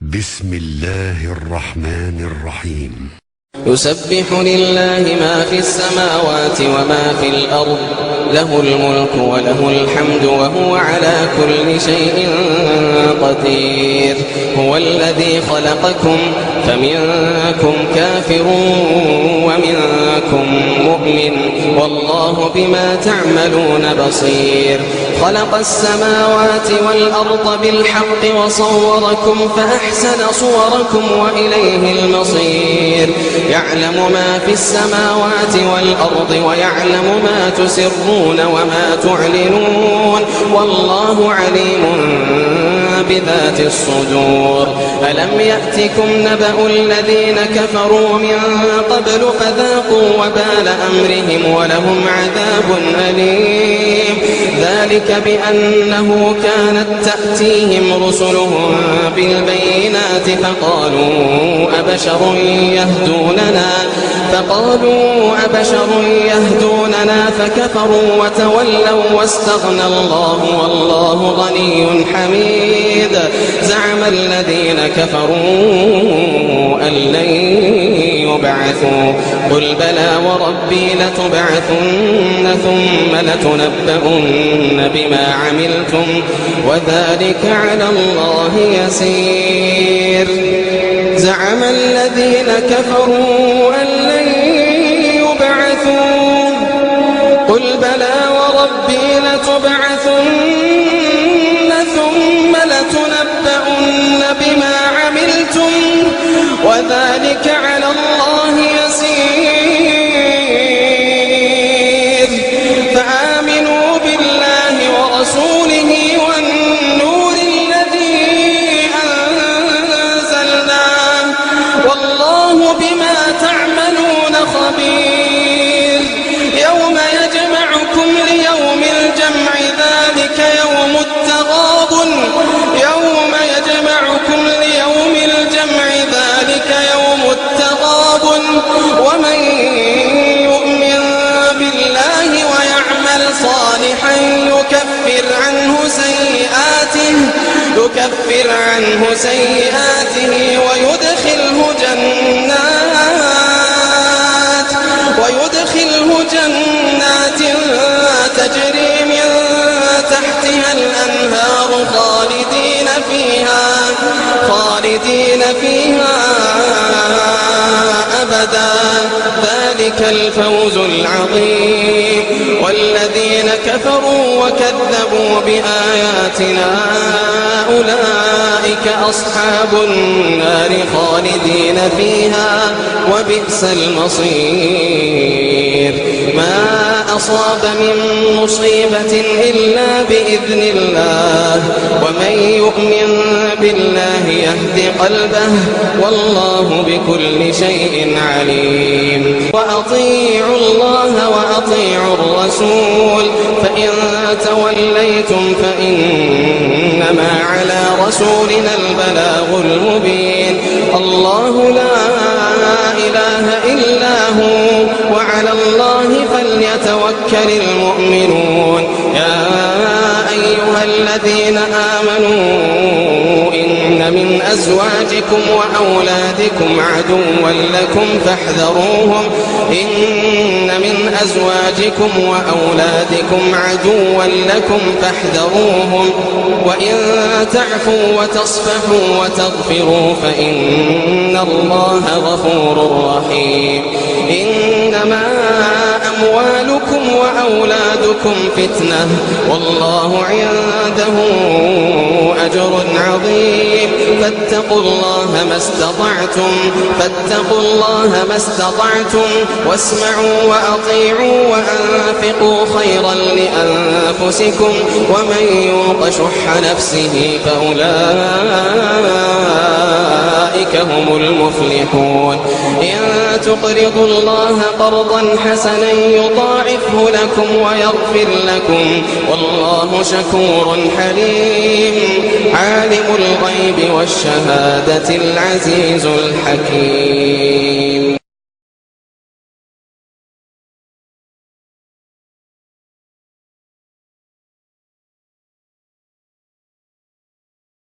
بسم الله الرحمن الرحيم. يسبح لله ما في السماوات وما في الأرض، له الملك وله الحمد وهو على كل شيء قدير. هو الذي خلقكم فمنكم كافر ومنكم مؤمن، والله بما تعملون بصير. خلق السماوات والأرض بالحق وصوركم فأحسن صوركم وإليه المصير. يعلم ما في السماوات والأرض ويعلم ما تسرون وما تعلنون، والله عليم بذات الصدور. ألم يأتكم نبأ الذين كفروا من قبل فذاقوا وبال أمرهم ولهم عذاب أليم. ذلك بأنه كانت تأتيهم رسلهم بالبينات فقالوا أبشر يهدوننا فكفروا وتولوا واستغنى الله والله غني حميد. زعم الذين كفروا أن لن يبعثوا، قل بلى وربي لتبعثن ثم لتنبؤن بما عملتم وذلك على الله يسير. زعم الذين كفروا أن لن يبعثوا، قل بلى وربي لتبعثن ثم لتنبؤن بما عملتم وذلك على الله يسير. فآمنوا بالله ورسوله والنور الذي أنزلنا، والله بما تعملون خبير. يوم يجمعكم ليوم الجمع ذلك يوم التغابن، يوم يجمعكم ليوم الجمع ذلك يوم التغابن. ومن يؤمن بالله ويعمل صالحا يكفر عنه سيئاته ويدخله جنات تجري من تحتها الأنهار خالدين فيها أبدا. ذلك الفوز العظيم. والذين كفروا وكذبوا بآياتنا أولئك أصحاب النار خالدين فيها وبئس المصير. ما أصاب من مصيبة إلا بإذن الله، ومن يؤمن بالله يهد قلبه، والله بكل شيء عليم. وأطيعوا الله وأطيعوا الرسول، فإن توليتم فإنما على رسولنا البلاغ المبين. الله لا إله إلا هو، وعلى الله فليتوكل المؤمنون. يا أيها الذين آمنوا إن من أزواجكم وأولادكم عدوا لكم فاحذروهم، وإن تعفوا وتصفحوا وتغفروا فإن الله غفور رحيم. إنما أموالكم وأولادكم فتنة، والله عنده أجر عظيم. فاتقوا الله ما استطعتم واسمعوا وأطيعوا وأنفقوا خيرا لأنفسكم، ومن يوق شح نفسه فأولئك هم المفلحون. إن تقرضوا الله قرضا حسنا يضاعفه لكم ويغفر لكم، والله شكور حليم. عالم الغيب والشهادة العزيز الحكيم.